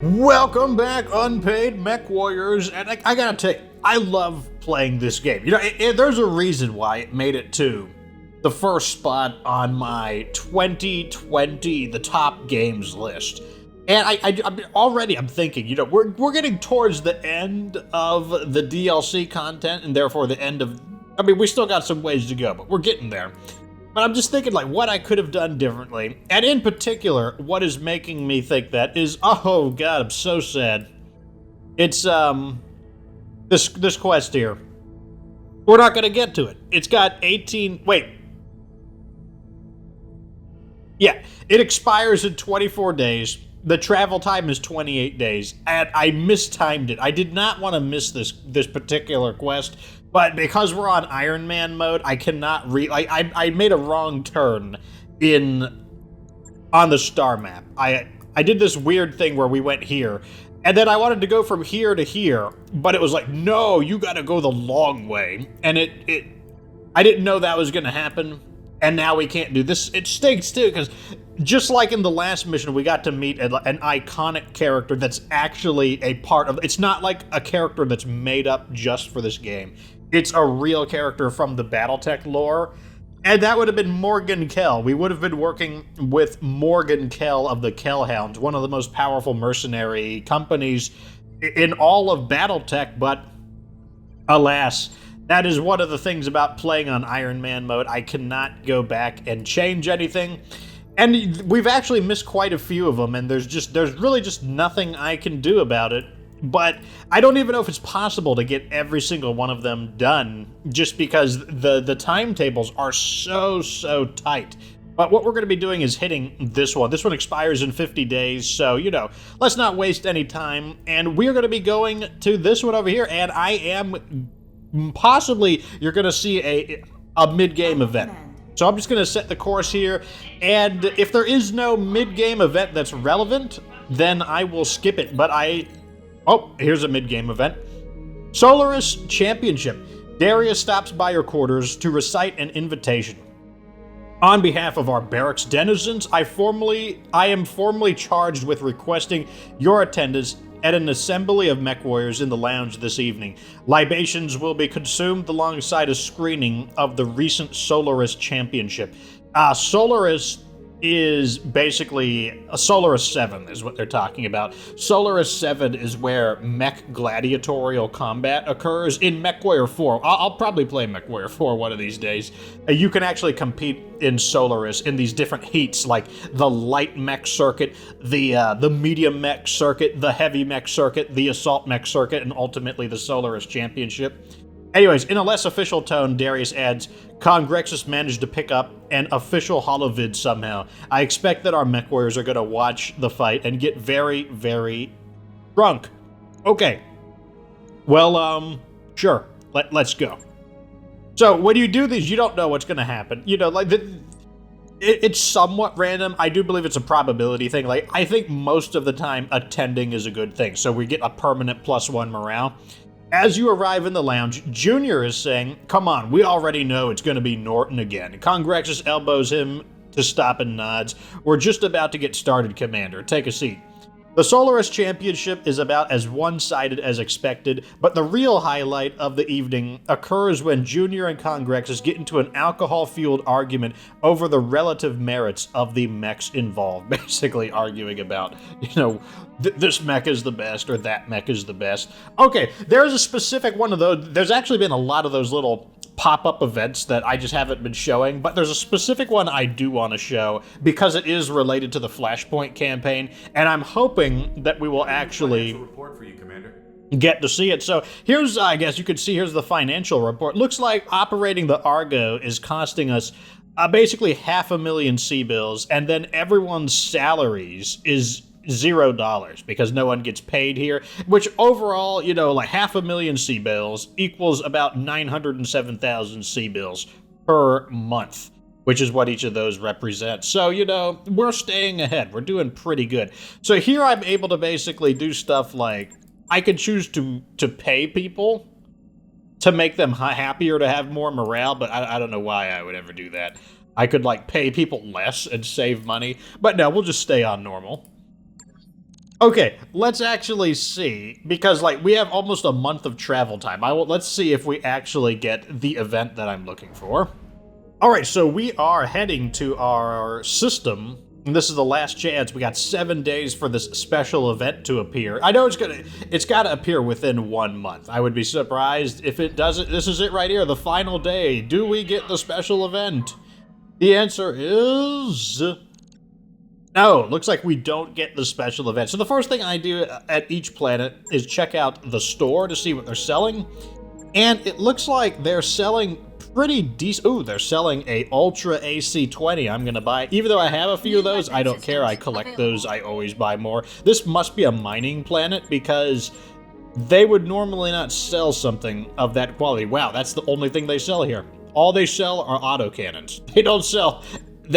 Welcome back, unpaid mech warriors, and I gotta tell you, I love playing this game. You know, there's a reason why it made it to the first spot on my 2020 the top games list. And I'm thinking, you know, we're getting towards the end of the DLC content, and therefore the end of. I mean, we still got some ways to go, but we're getting there. But I'm just thinking, like, what I could have done differently. And in particular, what is making me think that is, oh god, I'm so sad. It's, this quest here. We're not gonna get to it. It's got 18, wait. Yeah, it expires in 24 days. The travel time is 28 days, and I mistimed it. I did not want to miss this particular quest, but because we're on Iron Man mode, I cannot I made a wrong turn on the star map. I did this weird thing where we went here, and then I wanted to go from here to here, but it was like, no, you got to go the long way, and I didn't know that was going to happen. And now we can't do this. It stinks too, because just like in the last mission, we got to meet an iconic character that's actually a part of. It's not like a character that's made up just for this game. It's a real character from the BattleTech lore, and that would have been Morgan Kell. We would have been working with Morgan Kell of the Kellhounds, one of the most powerful mercenary companies in all of BattleTech, but alas. That is one of the things about playing on Iron Man mode. I cannot go back and change anything. And we've actually missed quite a few of them, and there's really just nothing I can do about it. But I don't even know if it's possible to get every single one of them done, just because the timetables are so tight. But what we're going to be doing is hitting this one. This one expires in 50 days, so, you know, let's not waste any time. And we're going to be going to this one over here, and I am... possibly you're going to see a mid-game event. So I'm just going to set the course here, and if there is no mid-game event that's relevant, then I will skip it. But oh, here's a mid-game event. Solaris Championship. Darius stops by your quarters to recite an invitation. On behalf of our barracks denizens, I am formally charged with requesting your attendance at an assembly of mech warriors in the lounge this evening. Libations will be consumed alongside a screening of the recent Solaris Championship. Solaris is basically a Solaris 7 is what they're talking about. Solaris 7 is where mech gladiatorial combat occurs. In MechWarrior 4, I'll probably play MechWarrior 4 one of these days. You can actually compete in Solaris in these different heats, like the light mech circuit, the medium mech circuit, the heavy mech circuit, the assault mech circuit, and ultimately the Solaris Championship. Anyways, in a less official tone, Darius adds, Congrexus managed to pick up an official holovid somehow. I expect that our mech warriors are going to watch the fight and get very, very drunk. Okay. Well, sure. Let's go. So, when you do these, you don't know what's going to happen. You know, like, it's somewhat random. I do believe it's a probability thing. Like, I think most of the time, attending is a good thing. So, we get a permanent +1 morale. As you arrive in the lounge, Junior is saying, come on, we already know it's going to be Norton again. Congrexus elbows him to stop and nods. We're just about to get started, Commander. Take a seat. The Solaris Championship is about as one-sided as expected, but the real highlight of the evening occurs when Junior and Congrexus get into an alcohol-fueled argument over the relative merits of the mechs involved. Basically arguing about, you know, this mech is the best or that mech is the best. Okay, there's a specific one of those. There's actually been a lot of those little pop-up events that I just haven't been showing, but there's a specific one I do want to show because it is related to the Flashpoint campaign, and I'm hoping that we will actually report for you, Commander. Get to see it. So here's, I guess you could see, here's the financial report. Looks like operating the Argo is costing us basically 500,000 C-bills, and then everyone's salaries is $0 because no one gets paid here, which overall, you know, like 500,000 C-bills equals about 907,000 C-bills per month, which is what each of those represents. So, you know, we're staying ahead. We're doing pretty good. So here I'm able to basically do stuff like I could choose to pay people to make them happier, to have more morale, but I don't know why I would ever do that. I could, like, pay people less and save money, but no, we'll just stay on normal. Okay, let's actually see, because like we have almost a month of travel time. Let's see if we actually get the event that I'm looking for. All right, so we are heading to our system. And this is the last chance. We got 7 days for this special event to appear. I know it's got to appear within 1 month. I would be surprised if it doesn't. This is it right here, the final day. Do we get the special event? The answer is no. Looks like we don't get the special event. So the first thing I do at each planet is check out the store to see what they're selling. And it looks like they're selling pretty decent. Ooh, they're selling a Ultra AC-20 I'm gonna buy. Even though I have a few of those, I don't care. I collect those. I always buy more. This must be a mining planet because they would normally not sell something of that quality. Wow, that's the only thing they sell here. All they sell are autocannons. They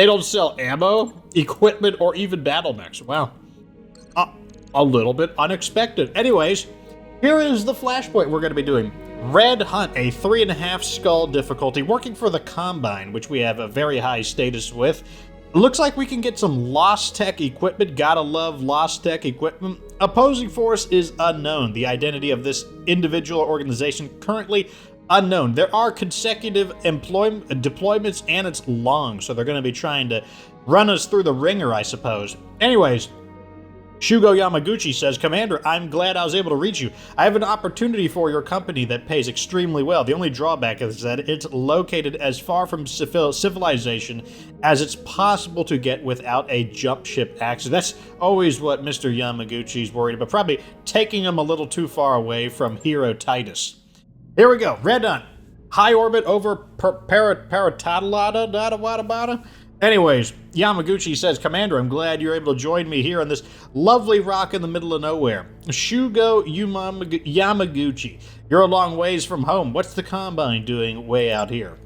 don't sell ammo, equipment, or even battle mechs. Wow. A little bit unexpected. Anyways, here is the Flashpoint we're going to be doing. Red Hunt, a 3.5 skull difficulty, working for the Combine, which we have a very high status with. Looks like we can get some Lost Tech equipment. Gotta love Lost Tech equipment. Opposing force is unknown. The identity of this individual organization currently unknown. There are consecutive deployments, and it's long, so they're going to be trying to run us through the ringer, I suppose. Anyways, Shuuuugooooo Yamaguchi says, Commander, I'm glad I was able to reach you. I have an opportunity for your company that pays extremely well. The only drawback is that it's located as far from civilization as it's possible to get without a jump ship access. That's always what Mr. Yamaguchi's worried about. Probably taking him a little too far away from Hero Titus. Here we go. Red Hunt. High orbit over Paratadalada. Anyways, Yamaguchi says, Commander, I'm glad you're able to join me here on this lovely rock in the middle of nowhere. Shuuuugooooo Yamaguchi, you're a long ways from home. What's the Combine doing way out here?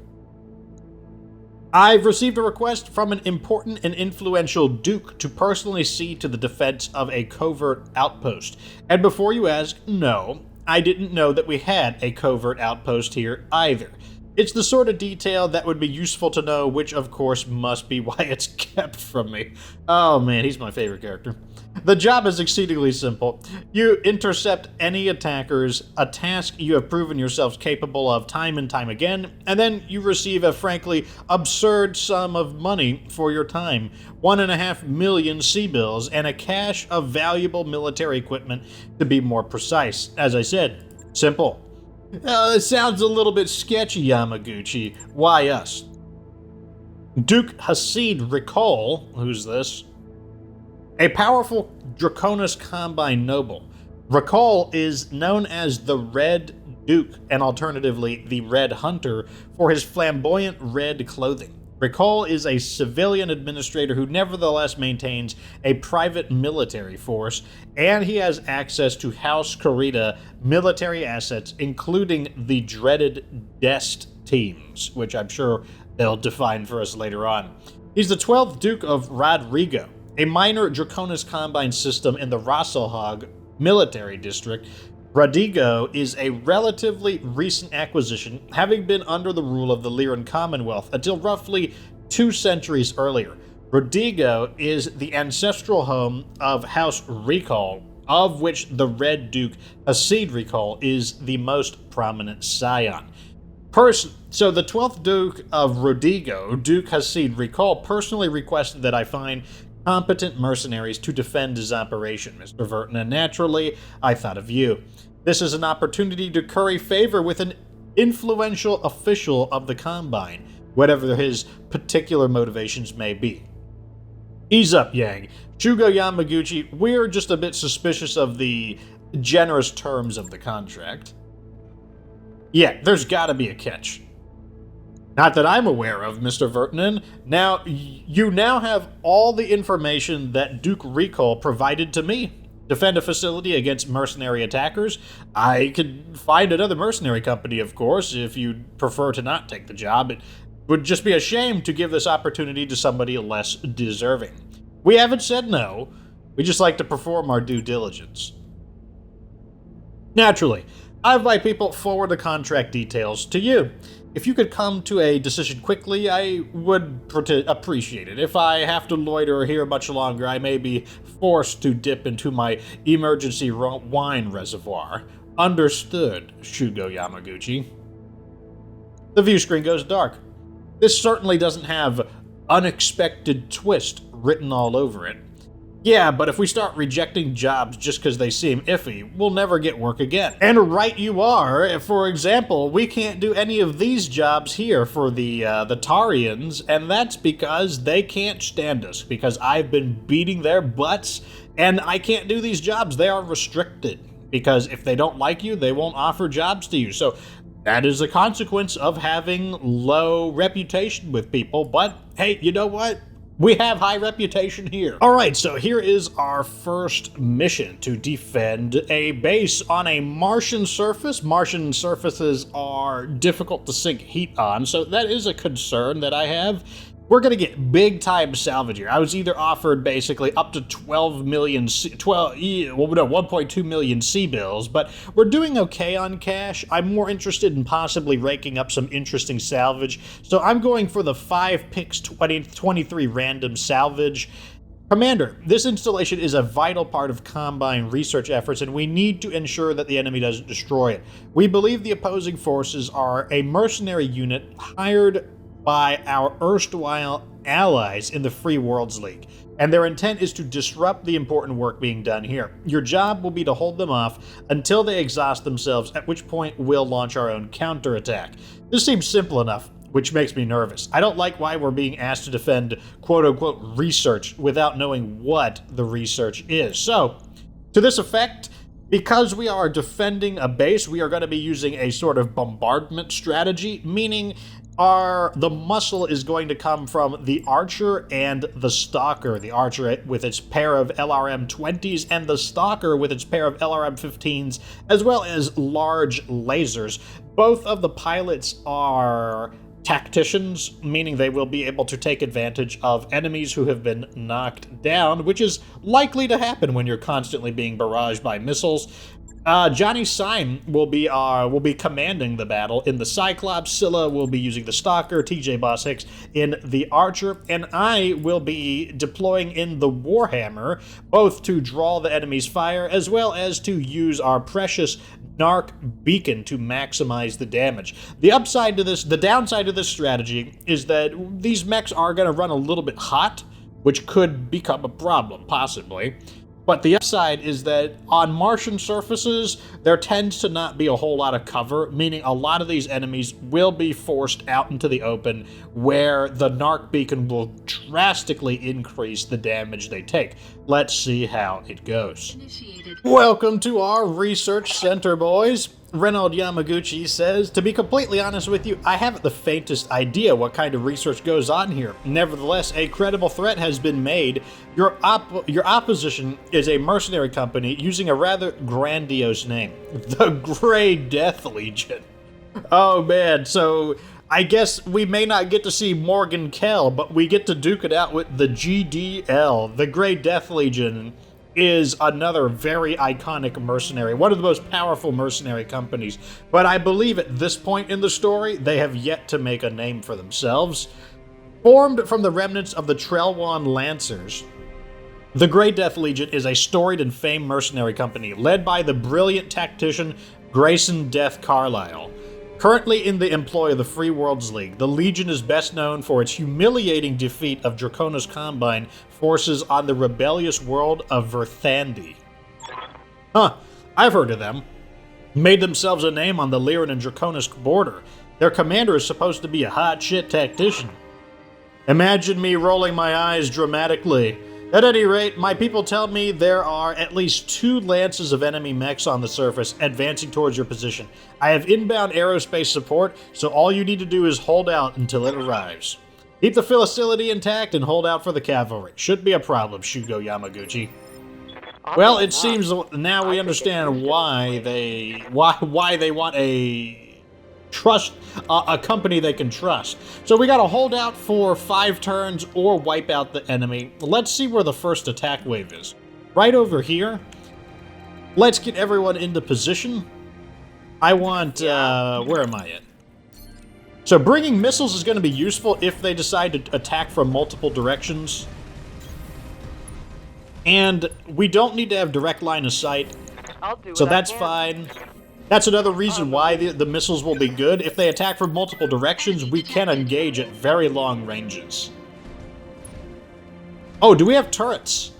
I've received a request from an important and influential Duke to personally see to the defense of a covert outpost. And before you ask, no, I didn't know that we had a covert outpost here either. It's the sort of detail that would be useful to know, which of course must be why it's kept from me. Oh man, he's my favorite character. The job is exceedingly simple. You intercept any attackers, a task you have proven yourselves capable of time and time again, and then you receive a frankly absurd sum of money for your time. 1.5 million C-bills and a cache of valuable military equipment, to be more precise. As I said, simple. It sounds a little bit sketchy, Yamaguchi. Why us? Duke Hasid Recall, who's this? A powerful Draconis Combine noble. Recall is known as the Red Duke, and alternatively the Red Hunter, for his flamboyant red clothing. Recall is a civilian administrator who nevertheless maintains a private military force, and he has access to House Kurita military assets, including the dreaded Dest teams, which I'm sure they'll define for us later on. He's the 12th Duke of Rodrigo, a minor Draconis Combine system in the Rasselhag military district. Rodrigo is a relatively recent acquisition, having been under the rule of the Lyran Commonwealth until roughly 2 centuries earlier. Rodrigo is the ancestral home of House Recall, of which the Red Duke Hasid Recall is the most prominent scion. So the 12th Duke of Rodrigo, Duke Hasid Recall, personally requested that I find competent mercenaries to defend his operation, Mr. Verton, and naturally, I thought of you. This is an opportunity to curry favor with an influential official of the Combine, whatever his particular motivations may be. Ease up, Yang. Shuuuugooooo Yamaguchi, we're just a bit suspicious of the generous terms of the contract. Yeah, there's gotta be a catch. Not that I'm aware of, Mr. Vertinen. Now, you now have all the information that Duke Recall provided to me. Defend a facility against mercenary attackers. I could find another mercenary company, of course, if you'd prefer to not take the job. It would just be a shame to give this opportunity to somebody less deserving. We haven't said no. We just like to perform our due diligence. Naturally, I have my people forward the contract details to you. If you could come to a decision quickly, I would appreciate it. If I have to loiter here much longer, I may be forced to dip into my emergency wine reservoir. Understood, Shuuuugooooo Yamaguchi. The view screen goes dark. This certainly doesn't have unexpected twist written all over it. Yeah, but if we start rejecting jobs just because they seem iffy, we'll never get work again. And right you are. For example, we can't do any of these jobs here for the Tarians, and that's because they can't stand us, because I've been beating their butts, and I can't do these jobs. They are restricted, because if they don't like you, they won't offer jobs to you. So that is a consequence of having low reputation with people, but hey, you know what? We have high reputation here. All right, so here is our first mission, to defend a base on a Martian surface. Martian surfaces are difficult to sink heat on, so that is a concern that I have. We're going to get big time salvage here. I was either offered basically up to 1.2 million C-bills, but we're doing okay on cash. I'm more interested in possibly raking up some interesting salvage, so I'm going for the 5 picks 23 random salvage. Commander, this installation is a vital part of Combine research efforts, and we need to ensure that the enemy doesn't destroy it. We believe the opposing forces are a mercenary unit hired by our erstwhile allies in the Free Worlds League, and their intent is to disrupt the important work being done here. Your job will be to hold them off until they exhaust themselves, at which point we'll launch our own counterattack. This seems simple enough, which makes me nervous. I don't like why we're being asked to defend quote-unquote research without knowing what the research is. So, to this effect, because we are defending a base, we are going to be using a sort of bombardment strategy, meaning the muscle is going to come from the Archer and the Stalker. The Archer with its pair of LRM-20s and the Stalker with its pair of LRM-15s, as well as large lasers. Both of the pilots are tacticians, meaning they will be able to take advantage of enemies who have been knocked down, which is likely to happen when you're constantly being barraged by missiles. Johnny Syme will be commanding the battle in the Cyclops, Scylla will be using the Stalker, TJ Boss Hicks in the Archer, and I will be deploying in the Warhammer, both to draw the enemy's fire as well as to use our precious Narc beacon to maximize the damage. The downside to this strategy is that these mechs are going to run a little bit hot, which could become a problem, possibly. But the upside is that on Martian surfaces, there tends to not be a whole lot of cover, meaning a lot of these enemies will be forced out into the open, where the Narc beacon will drastically increase the damage they take. Let's see how it goes. Initiated. Welcome to our research center, boys. Reynold Yamaguchi says, to be completely honest with you, I haven't the faintest idea what kind of research goes on here. Nevertheless, a credible threat has been made. Your opposition is a mercenary company using a rather grandiose name, the Grey Death Legion. Oh man, so I guess we may not get to see Morgan Kell, but we get to duke it out with the GDL, the Grey Death Legion. Is another very iconic mercenary, one of the most powerful mercenary companies, but I believe at this point in the story, they have yet to make a name for themselves. Formed from the remnants of the Trelwan Lancers, the Grey Death Legion is a storied and famed mercenary company led by the brilliant tactician Grayson Death Carlisle. Currently in the employ of the Free Worlds League, the Legion is best known for its humiliating defeat of Draconis Combine forces on the rebellious world of Verthandi. Huh, I've heard of them. Made themselves a name on the Lyran and Draconis border. Their commander is supposed to be a hot shit tactician. Imagine me rolling my eyes dramatically. At any rate, my people tell me there are at least 2 lances of enemy mechs on the surface advancing towards your position. I have inbound aerospace support, so all you need to do is hold out until it arrives. Keep the facility intact and hold out for the cavalry. Shouldn't be a problem, Shuuuugooooo Yamaguchi. Well, it seems now we understand why they want a company they can trust. So we gotta hold out for 5 turns or wipe out the enemy. Let's see where the first attack wave is. Right over here. Let's get everyone into position. I want, where am I at? So bringing missiles is going to be useful if they decide to attack from multiple directions. And we don't need to have direct line of sight, so that's fine. That's another reason why the missiles will be good. If they attack from multiple directions, we can engage at very long ranges. Oh, do we have turrets?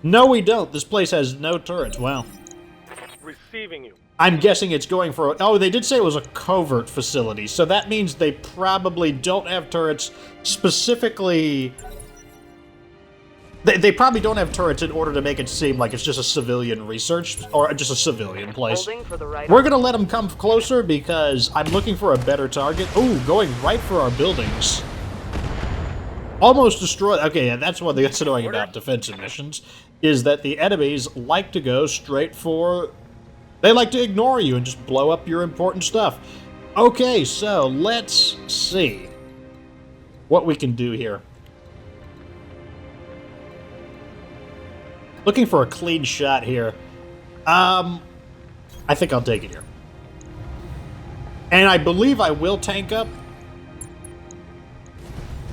No, we don't. This place has no turrets. Wow. Receiving you. I'm guessing it's going for... Oh, they did say it was a covert facility, so that means they probably don't have turrets specifically... They probably don't have turrets in order to make it seem like it's just a civilian research, or just a civilian place. We're gonna let them come closer because I'm looking for a better target. Ooh, going right for our buildings. Almost destroyed. Okay, yeah, that's one thing that's annoying about defensive missions, is that the enemies like to go straight for... They like to ignore you and just blow up your important stuff. Okay, so let's see what we can do here. Looking for a clean shot here. I think I'll take it here. And I believe I will tank up.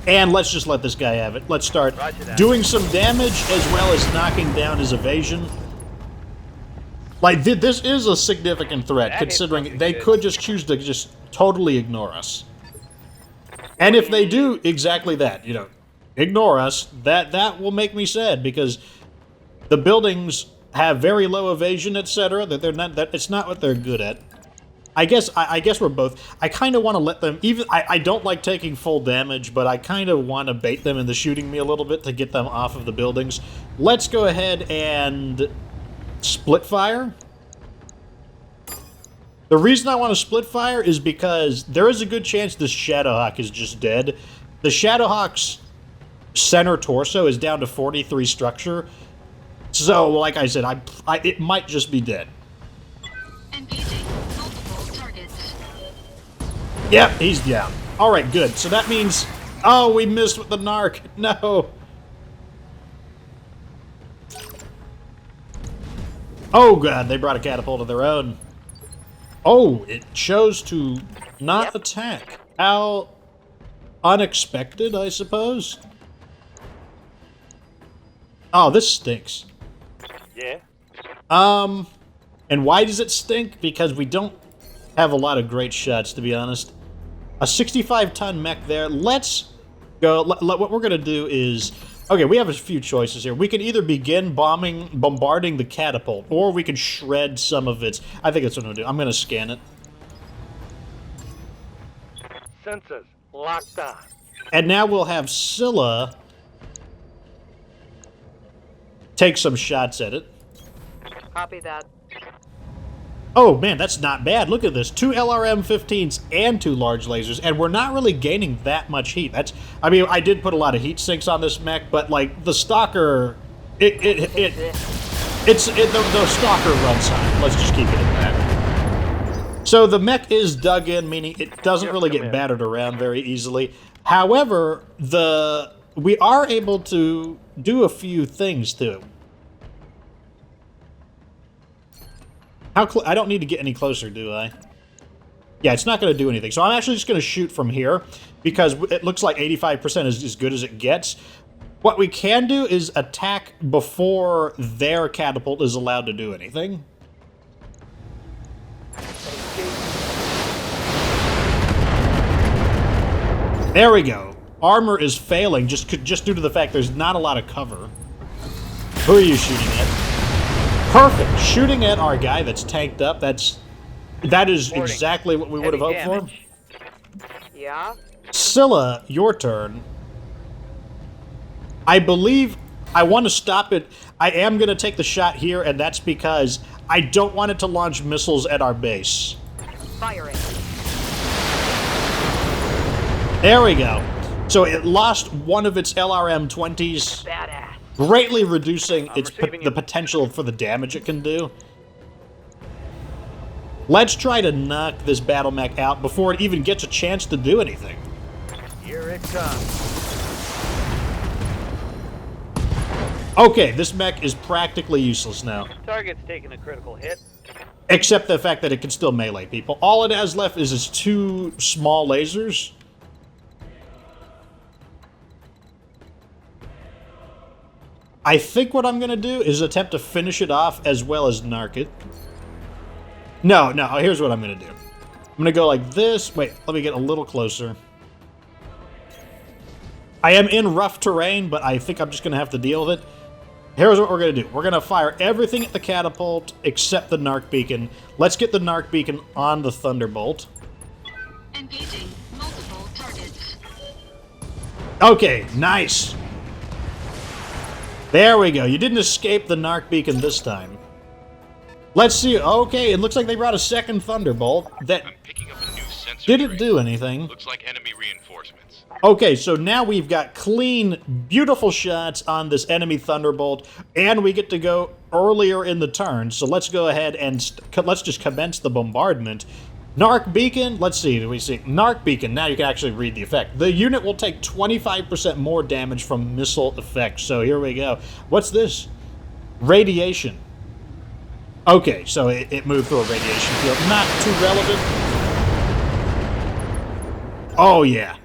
And let's just let this guy have it. Let's start doing some damage as well as knocking down his evasion. Like, this is a significant threat, considering they could just choose to just totally ignore us. And if they do exactly that, you know, ignore us, that will make me sad, because the buildings have very low evasion, etc. That it's not what they're good at. I guess we're both. I kind of want to let them. I don't like taking full damage, but I kind of want to bait them into shooting me a little bit to get them off of the buildings. Let's go ahead and split fire. The reason I want to split fire is because there is a good chance this Shadowhawk is just dead. The Shadowhawk's center torso is down to 43 structure. So, like I said, it might just be dead. Engaging multiple targets. Yep, he's down. Alright, good. So that means... Oh, we missed with the narc. No. Oh, God, they brought a catapult of their own. Oh, it chose to not attack. How unexpected, I suppose. Oh, this stinks. Yeah. And why does it stink? Because we don't have a lot of great shots, to be honest. A 65-ton mech there. Let's go. What we're going to do is... Okay, we have a few choices here. We can either begin bombarding the catapult, or we can shred some of its... I think that's what I'm going to do. I'm going to scan it. Sensors locked on. And now we'll have Scylla take some shots at it. Copy that. Oh, man, that's not bad. Look at this. 2 LRM-15s and 2 large lasers, and we're not really gaining that much heat. I mean, I did put a lot of heat sinks on this mech, but, like, the Stalker... the Stalker runs high. Let's just keep it at that. So the mech is dug in, meaning it doesn't really get battered around very easily. However, we are able to do a few things to it. I don't need to get any closer, do I? Yeah, it's not going to do anything. So I'm actually just going to shoot from here, because it looks like 85% is as good as it gets. What we can do is attack before their catapult is allowed to do anything. There we go. Armor is failing just due to the fact there's not a lot of cover. Who are you shooting at? Perfect. Shooting at our guy that's tanked up. That is exactly what we would have hoped for. Yeah? Scylla, your turn. I believe I want to stop it. I am going to take the shot here, and that's because I don't want it to launch missiles at our base. Firing. There we go. So it lost one of its LRM-20s. Badass. Greatly reducing the potential for the damage it can do. Let's try to knock this battle mech out before it even gets a chance to do anything. Here it comes. Okay, this mech is practically useless now. Target's taking a critical hit. Except the fact that it can still melee people. All it has left is its 2 small lasers. I think what I'm going to do is attempt to finish it off as well as narc it. No, here's what I'm going to do. I'm going to go like this. Wait, let me get a little closer. I am in rough terrain, but I think I'm just going to have to deal with it. Here's what we're going to do. We're going to fire everything at the catapult except the narc beacon. Let's get the narc beacon on the thunderbolt. Engaging multiple targets. Okay, nice. There we go. You didn't escape the narc beacon this time. Let's see. Okay, it looks like they brought a second thunderbolt that I'm picking up a new sensor didn't tray. do anything. Looks like enemy reinforcements. Okay, so now we've got clean, beautiful shots on this enemy thunderbolt, and we get to go earlier in the turn. So let's go ahead and let's just commence the bombardment. Narc beacon, let's see, do we see? Narc beacon, now you can actually read the effect. The unit will take 25% more damage from missile effects. So here we go. What's this? Radiation. Okay, so it moved through a radiation field. Not too relevant. Oh, yeah.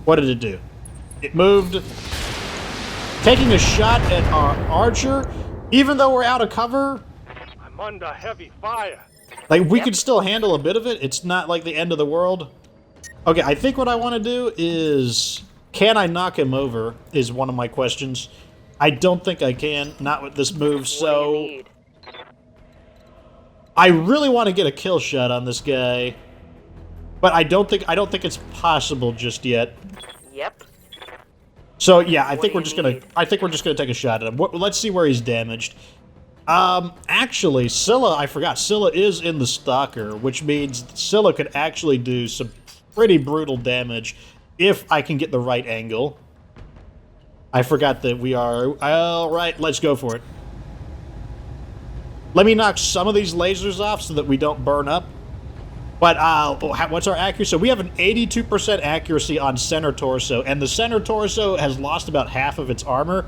What did it do? It moved. Taking a shot at our archer, even though we're out of cover. I'm under heavy fire. Like, we could still handle a bit of it. It's not like the end of the world. Okay, I think what I want to do is... Can I knock him over, is one of my questions. I don't think I can, not with this move, What do so... you need? I really want to get a kill shot on this guy. But I don't think it's possible just yet. Yep. So yeah, I What think do we're you just gonna need? take a shot at him. Let's see where he's damaged. Actually, Scylla, I forgot. Scylla is in the Stalker, which means Scylla could actually do some pretty brutal damage if I can get the right angle. I forgot that we are... Alright, let's go for it. Let me knock some of these lasers off so that we don't burn up. But what's our accuracy? So we have an 82% accuracy on center torso, and the center torso has lost about half of its armor.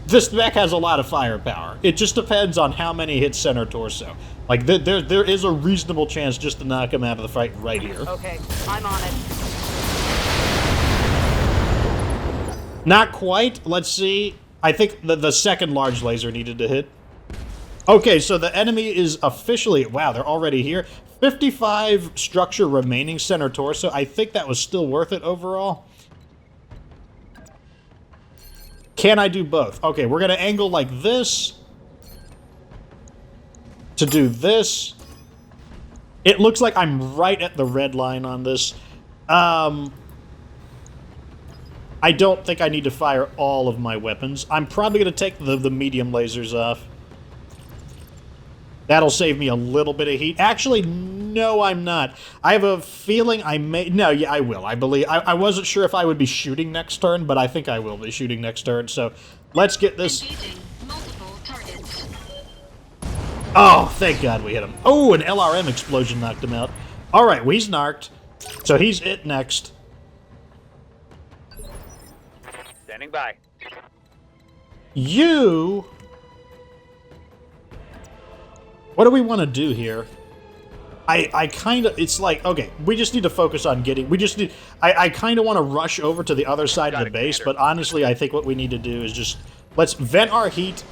This mech has a lot of firepower. It just depends on how many hit center torso. Like, there is a reasonable chance just to knock him out of the fight right here. Okay, I'm on it. Not quite. Let's see. I think the second large laser needed to hit. Okay, so the enemy is officially... Wow, they're already here. 55 structure remaining center torso. I think that was still worth it overall. Can I do both? Okay, we're going to angle like this to do this. It looks like I'm right at the red line on this. I don't think I need to fire all of my weapons. I'm probably going to take the medium lasers off. That'll save me a little bit of heat. Actually, no, I'm not. I have a feeling I may... No, yeah, I will. I believe... I wasn't sure if I would be shooting next turn, but I think I will be shooting next turn. So, let's get this... Engaging multiple targets. Oh, thank God we hit him. Oh, an LRM explosion knocked him out. All right, well, he's narked. So he's it next. Standing by. You... What do we want to do here? I kind of... It's like, okay, we just need to focus on getting... We just need... I kind of want to rush over to the other side of the base, but honestly, I think what we need to do is just... Let's vent our heat.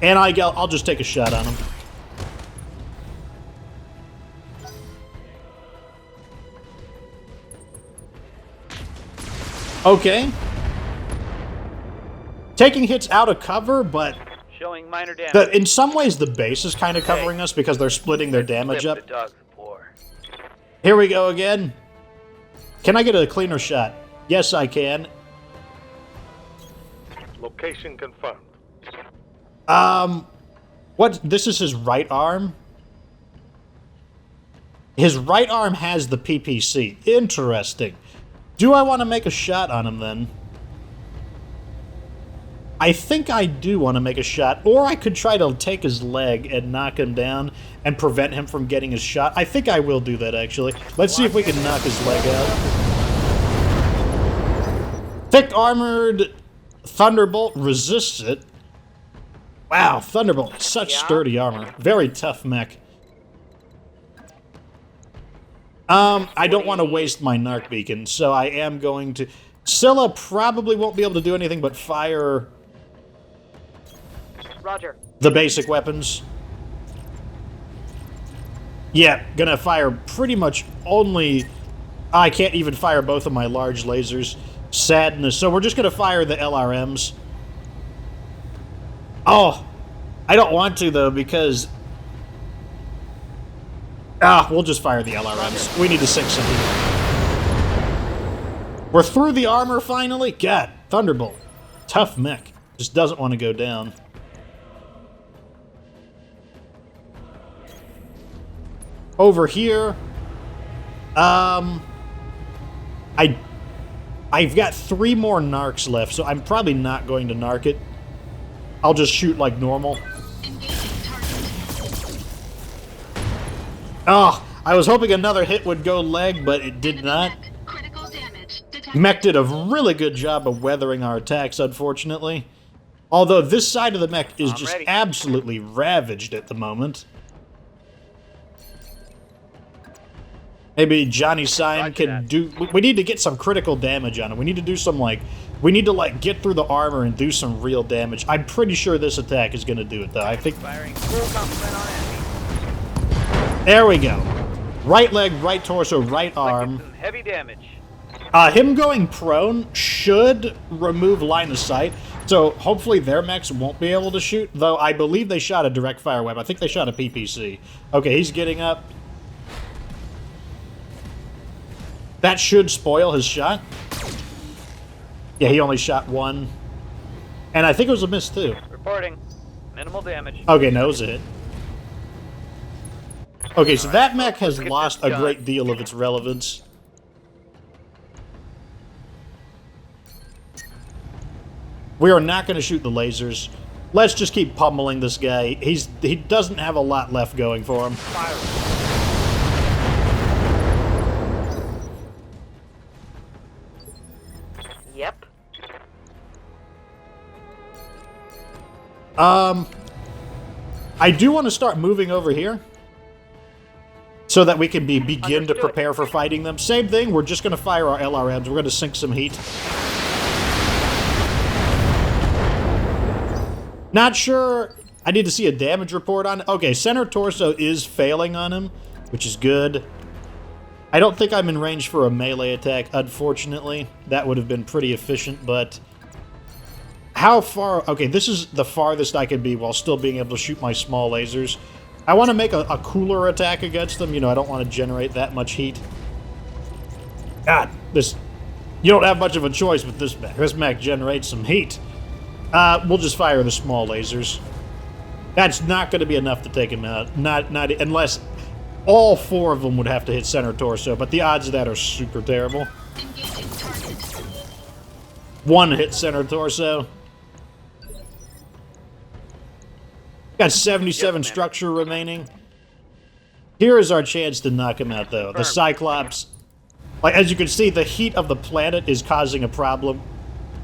And I'll just take a shot on him. Okay. Taking hits out of cover, but... Showing minor damage. In some ways, the base is kind of covering us because they're splitting their damage up. The dog's paw. Here we go again. Can I get a cleaner shot? Yes, I can. Location confirmed. What? This is his right arm? His right arm has the PPC. Interesting. Do I want to make a shot on him, then? I think I do want to make a shot, or I could try to take his leg and knock him down and prevent him from getting his shot. I think I will do that, actually. Let's see if we can knock his leg out. Thick armored Thunderbolt resists it. Wow, Thunderbolt, such sturdy armor. Very tough mech. I don't want to waste my narc beacon, so I am going to... Scylla probably won't be able to do anything but fire... Roger. the basic weapons. Yeah, gonna fire pretty much only... I can't even fire both of my large lasers. Sadness. So we're just gonna fire the LRMs. Oh! I don't want to, though, because... we'll just fire the LRMs. We need to sink some heat. We're through the armor, finally? God, Thunderbolt. Tough mech. Just doesn't want to go down. Over here... I've got 3 more narcs left, so I'm probably not going to narc it. I'll just shoot like normal. Oh, I was hoping another hit would go leg, but it did not. Critical damage detected. Mech did a really good job of weathering our attacks, unfortunately. Although this side of the mech is just ready. absolutely ravaged at the moment. Maybe Johnny Cyan Roger can that. do... We need to get some critical damage on him. We need to do some, like... We need to, like, get through the armor and do some real damage. I'm pretty sure this attack is going to do it, though. I think... Firing full complement on enemy. There we go. Right leg, right torso, right arm. Some heavy damage. Him going prone should remove line of sight, so hopefully their mechs won't be able to shoot, though I believe they shot a direct fire weapon. I think they shot a PPC. Okay, he's getting up. That should spoil his shot. Yeah, he only shot 1. And I think it was a miss, too. Reporting. Minimal damage. Okay, no, it was a hit. Okay, so that mech has Let's get lost this a done. great deal of its relevance. We are not going to shoot the lasers. Let's just keep pummeling this guy. He doesn't have a lot left going for him. Yep. I do want to start moving over here so that we can begin to Understood. prepare for fighting them. Same thing, we're just going to fire our LRMs. We're going to sink some heat. Not sure. I need to see a damage report on it. Okay, center torso is failing on him, which is good. I don't think I'm in range for a melee attack, unfortunately. That would have been pretty efficient, but... How far... Okay, this is the farthest I can be while still being able to shoot my small lasers. I want to make a cooler attack against them. You know, I don't want to generate that much heat. God, this... You don't have much of a choice with this mech. This mech generates some heat. We'll just fire the small lasers. That's not going to be enough to take him out. Not unless all 4 of them would have to hit center torso, but the odds of that are super terrible. Engaging target. 1 hit center torso. Got 77 structure remaining. Here is our chance to knock him out, though. The Cyclops... Like, as you can see, the heat of the planet is causing a problem.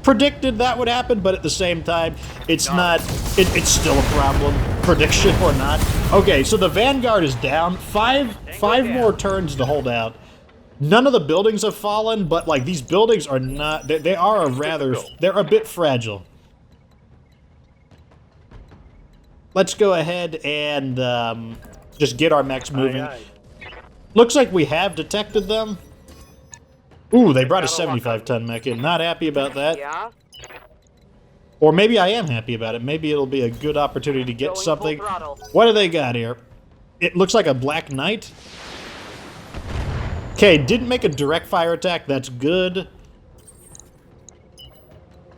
Predicted that would happen, but at the same time, it's not... It's still a problem. Prediction or not. Okay, so the Vanguard is down. Five more turns to hold out. None of the buildings have fallen, but, like, these buildings are not... They are a rather... They're a bit fragile. Let's go ahead and just get our mechs moving. Aye, Looks like we have detected them. Ooh, they brought a 75-ton mech in. Not happy about that. Yeah. Or maybe I am happy about it. Maybe it'll be a good opportunity to get Going something. full throttle. What do they got here? It looks like a Black Knight. Okay, didn't make a direct fire attack. That's good.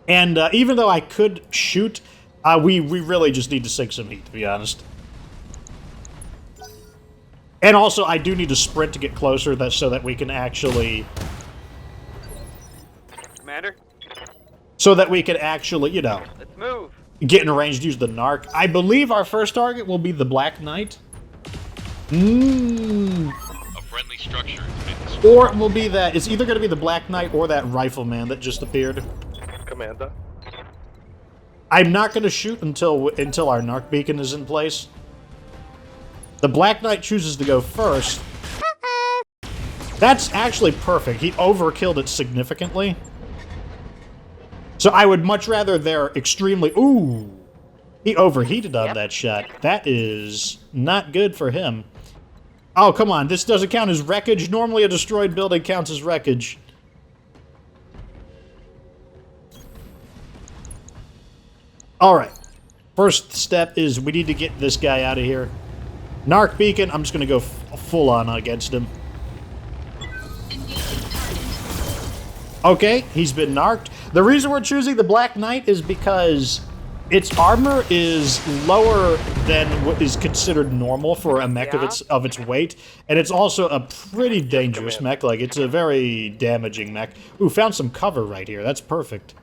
And even though I could shoot, we really just need to sink some heat, to be honest. And also, I do need to sprint to get closer so that we can actually... Commander, So that we can actually, you know, let's move. get in range to use the narc. I believe our first target will be the Black Knight. Mmm... A friendly structure has been destroyed. Or it will be that... It's either going to be the Black Knight or that Rifleman that just appeared. Commander. I'm not going to shoot until our narc beacon is in place. The Black Knight chooses to go first. That's actually perfect. He overkilled it significantly. So I would much rather they're extremely... Ooh! He overheated on that shot. That is not good for him. Oh, come on. This doesn't count as wreckage. Normally a destroyed building counts as wreckage. Alright. First step is we need to get this guy out of here. Narc beacon, I'm just going to go full on against him. Engaging target. Okay, he's been narked. The reason we're choosing the Black Knight is because its armor is lower than what is considered normal for a mech of its weight, and it's also a pretty dangerous mech. Like, it's a very damaging mech. Ooh, found some cover right here. That's perfect.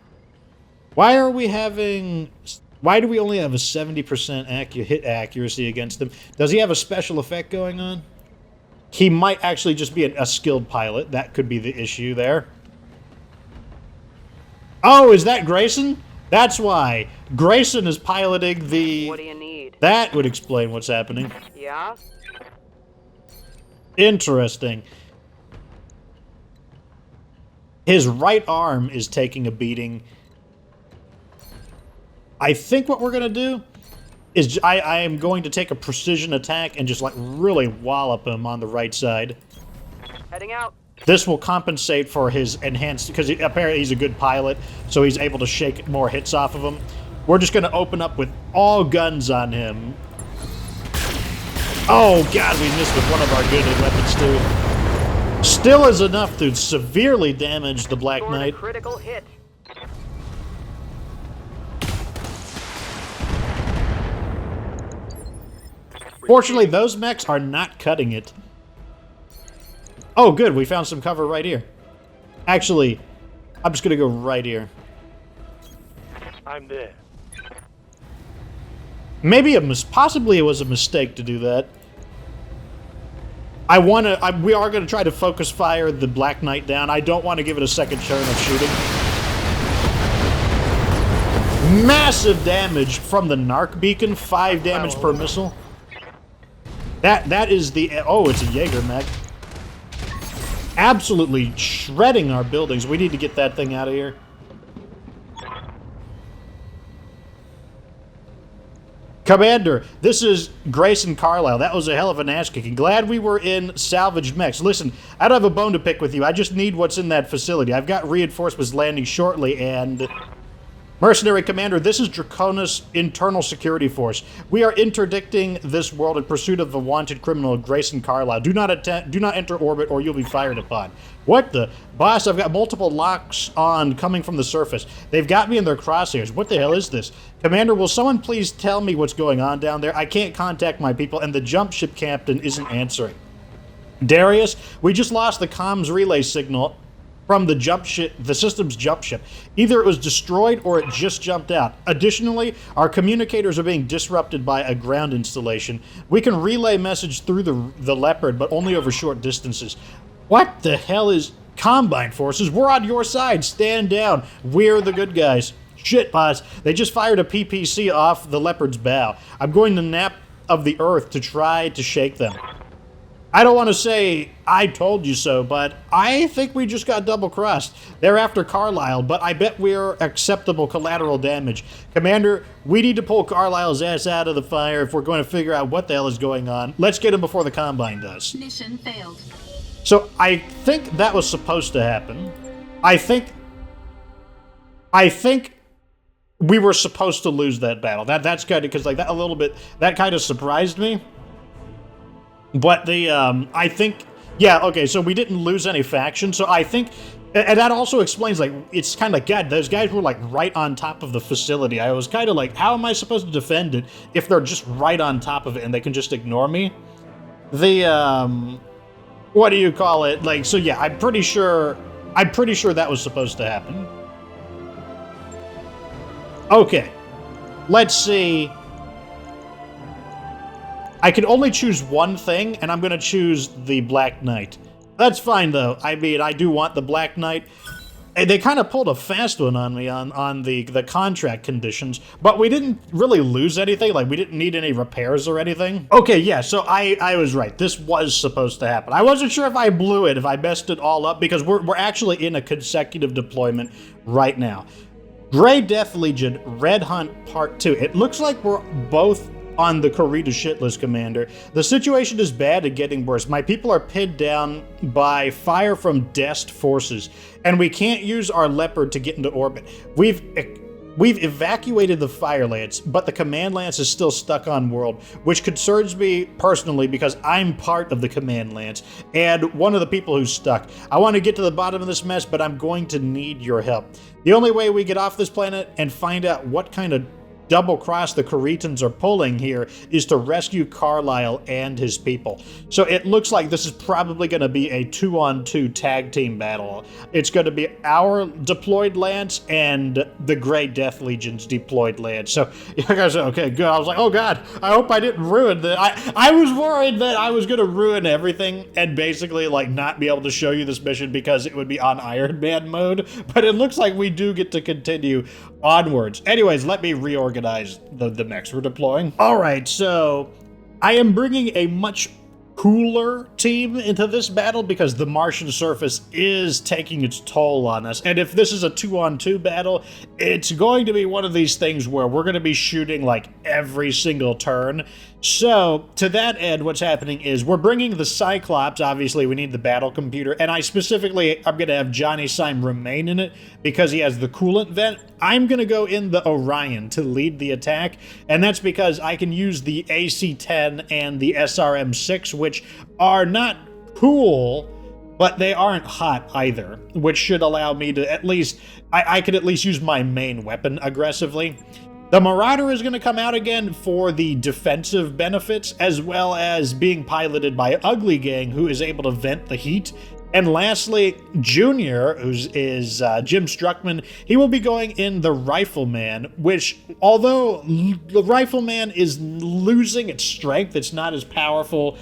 Why are we having... Why do we only have a 70% hit accuracy against him? Does he have a special effect going on? He might actually just be a skilled pilot. That could be the issue there. Oh, is that Grayson? That's why. Grayson is piloting the... What do you need? That would explain what's happening. Yeah? Interesting. His right arm is taking a beating. I think what we're going to do is I am going to take a precision attack and just, like, really wallop him on the right side. Heading out. This will compensate for his enhanced... Because apparently he's a good pilot, so he's able to shake more hits off of him. We're just going to open up with all guns on him. Oh, God, we missed with one of our good weapons, too. Still is enough to severely damage the Black Knight. Critical hit. Fortunately, those mechs are not cutting it. Oh, good. We found some cover right here. Actually, I'm just going to go right here. I'm there. Maybe possibly it was a mistake to do that. We are going to try to focus fire the Black Knight down. I don't want to give it a second turn of shooting. Massive damage from the narc beacon. 5 damage per missile. That is the... Oh, it's a Jaeger mech. Absolutely shredding our buildings. We need to get that thing out of here. Commander, this is Grayson Carlisle. That was a hell of an ass kicking. Glad we were in salvaged mechs. Listen, I don't have a bone to pick with you. I just need what's in that facility. I've got reinforcements landing shortly, and... Mercenary Commander, this is Draconis Internal Security Force. We are interdicting this world in pursuit of the wanted criminal Grayson Carlisle. Do not enter orbit or you'll be fired upon. What the? Boss, I've got multiple locks on coming from the surface. They've got me in their crosshairs. What the hell is this? Commander, will someone please tell me what's going on down there? I can't contact my people and the jump ship captain isn't answering. Darius, we just lost the comms relay signal from the jump ship, the system's jump ship. Either it was destroyed or it just jumped out. Additionally, our communicators are being disrupted by a ground installation. We can relay message through the Leopard, but only over short distances. What the hell is... Combine forces? We're on your side. Stand down. We're the good guys. Shit, boss. They just fired a PPC off the Leopard's bow. I'm going to nap of the Earth to try to shake them. I don't want to say I told you so, but I think we just got double-crossed. They're after Carlisle, but I bet we're acceptable collateral damage. Commander, we need to pull Carlisle's ass out of the fire if we're going to figure out what the hell is going on. Let's get him before the Combine does. Mission failed. So I think that was supposed to happen. I think we were supposed to lose that battle. That's kind of, because like that a little bit, that kind of surprised me. But I think, yeah, okay, so we didn't lose any faction, so I think, and that also explains, like, it's kind of like, God, those guys were, like, right on top of the facility. I was kind of like, how am I supposed to defend it if they're just right on top of it and they can just ignore me? What do you call it? Like, so yeah, I'm pretty sure that was supposed to happen. Okay, let's see. I can only choose one thing, and I'm going to choose the Black Knight. That's fine, though. I mean, I do want the Black Knight. They kind of pulled a fast one on me on the contract conditions, but we didn't really lose anything. Like, we didn't need any repairs or anything. Okay, yeah, so I was right. This was supposed to happen. I wasn't sure if I blew it, if I messed it all up, because we're actually in a consecutive deployment right now. Grey Death Legion, Red Hunt Part 2. It looks like we're both on the Kurita shitlist, Commander. The situation is bad and getting worse. My people are pinned down by fire from Dest forces, and we can't use our Leopard to get into orbit. We've evacuated the Fire Lance, but the Command Lance is still stuck on world, which concerns me personally because I'm part of the Command Lance and one of the people who's stuck. I want to get to the bottom of this mess, but I'm going to need your help. The only way we get off this planet and find out what kind of double cross the Kuritans are pulling here is to rescue Carlisle and his people. So it looks like this is probably going to be a 2-on-2 tag team battle. It's going to be our deployed lance and the Grey Death Legion's deployed lance. So you guys are okay, good. I was like, oh god, I hope I didn't ruin that. I was worried that I was going to ruin everything and basically like not be able to show you this mission because it would be on Iron Man mode. But it looks like we do get to continue onwards. Anyways, let me reorganize the mechs we're deploying. All right, so I am bringing a much cooler team into this battle because the Martian surface is taking its toll on us. And if this is a 2-on-2 battle, it's going to be one of these things where we're going to be shooting like every single turn. So to that end, what's happening is we're bringing the Cyclops. Obviously, we need the battle computer. And I'm going to have Johnny Syme remain in it because he has the coolant vent. I'm going to go in the Orion to lead the attack. And that's because I can use the AC-10 and the SRM-6, which are not cool, but they aren't hot either, which should allow me to at least, I could at least use my main weapon aggressively. The Marauder is going to come out again for the defensive benefits, as well as being piloted by Ugly Gang, who is able to vent the heat. And lastly, Junior, who is Jim Struckman, he will be going in the Rifleman, which, although the Rifleman is losing its strength, it's not as powerful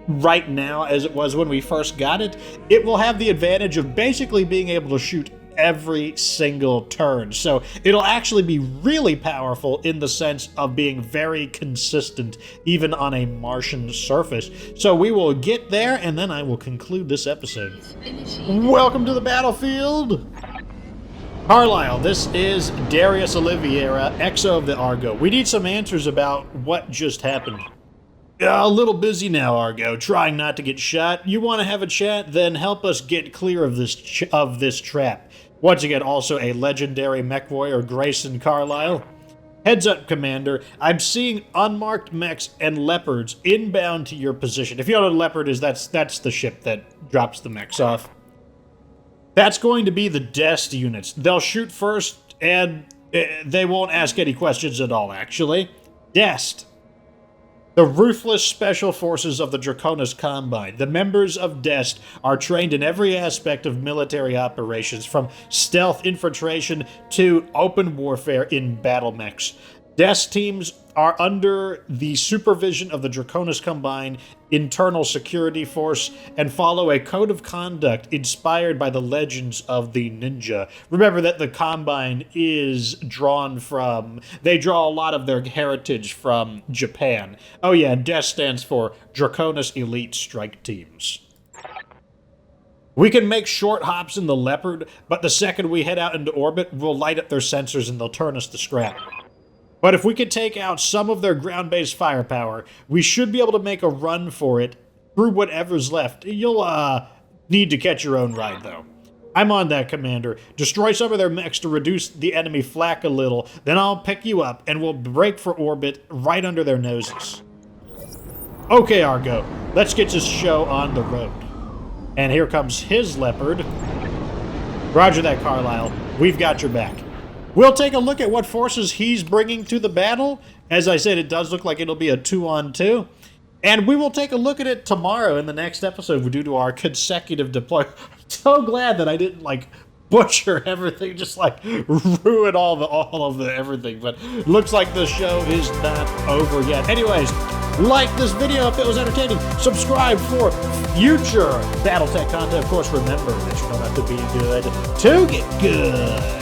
right now as it was when we first got it, it will have the advantage of basically being able to shoot every single turn. So it'll actually be really powerful in the sense of being very consistent, even on a Martian surface. So we will get there, and then I will conclude this episode. Welcome to the battlefield! Carlisle, this is Darius Oliveira, XO of the Argo. We need some answers about what just happened. A little busy now, Argo, trying not to get shot. You want to have a chat? Then help us get clear of this trap. Once again, also a legendary mech warrior, Grayson Carlisle. Heads up, Commander. I'm seeing unmarked mechs and leopards inbound to your position. If you know what a leopard is, that's the ship that drops the mechs off. That's going to be the Dest units. They'll shoot first, and they won't ask any questions at all, actually. Dest. The ruthless special forces of the Draconis Combine. The members of Dest are trained in every aspect of military operations, from stealth infiltration to open warfare in battle mechs. Dest teams are under the supervision of the Draconis Combine internal security force and follow a code of conduct inspired by the legends of the ninja. Remember that the Combine is drawn from, they draw a lot of their heritage from Japan. Oh yeah, and Dest stands for Draconis Elite Strike Teams. We can make short hops in the Leopard, but the second we head out into orbit, we'll light up their sensors and they'll turn us to scrap. But if we could take out some of their ground-based firepower, we should be able to make a run for it through whatever's left. You'll need to catch your own ride, though. I'm on that, Commander. Destroy some of their mechs to reduce the enemy flak a little, then I'll pick you up and we'll break for orbit right under their noses. Okay, Argo, let's get this show on the road. And here comes his Leopard. Roger that, Carlisle. We've got your back. We'll take a look at what forces he's bringing to the battle. As I said, it does look like it'll be a 2-on-2. And we will take a look at it tomorrow in the next episode due to our consecutive deployment. I'm so glad that I didn't, like, butcher everything, just, like, ruin all of the everything. But it looks like the show is not over yet. Anyways, Like this video if it was entertaining. Subscribe for future BattleTech content. Of course, remember that you don't have to be good to get good.